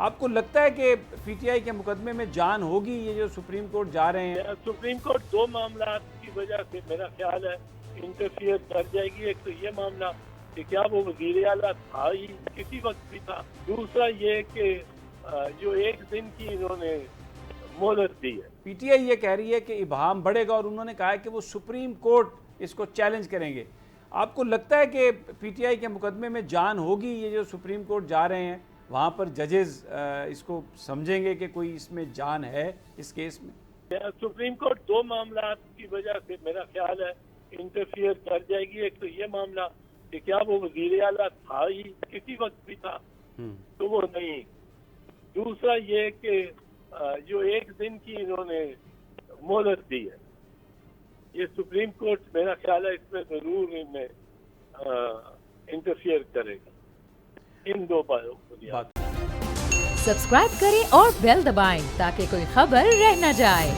آپ کو لگتا ہے کہ پی ٹی آئی کے مقدمے میں جان ہوگی یہ جو سپریم کورٹ جا رہے ہیں؟ سپریم کورٹ دو معاملات کی وجہ سے میرا خیال ہے انٹرفیئر کر جائے گی. ایک تو یہ معاملہ کہ کیا وہ وزیر اعلیٰ تھا ہی کسی وقت بھی تھا. دوسرا یہ کہ جو ایک دن کی انہوں نے مہلت دی ہے. پی ٹی آئی یہ کہہ رہی ہے کہ ابہام بڑھے گا اور انہوں نے کہا ہے کہ وہ سپریم کورٹ اس کو چیلنج کریں گے. آپ کو لگتا ہے کہ پی ٹی آئی کے مقدمے میں جان ہوگی یہ جو سپریم کورٹ جا رہے ہیں وہاں پر ججز اس کو سمجھیں گے کہ کوئی اس میں جان ہے اس کیس میں؟ سپریم کورٹ دو معاملات کی وجہ سے میرا خیال ہے انٹرفیئر کر جائے گی. ایک تو یہ معاملہ کہ کیا وہ وزیر اعلیٰ تھا ہی کسی وقت بھی تھا تو وہ نہیں. دوسرا یہ کہ جو ایک دن کی انہوں نے مہلت دی ہے یہ سپریم کورٹ میرا خیال ہے اس میں ضرور انٹرفیئر کرے گا. ان دو باتوں کو سبسکرائب کریں اور بیل دبائیں تاکہ کوئی خبر رہ نہ جائے.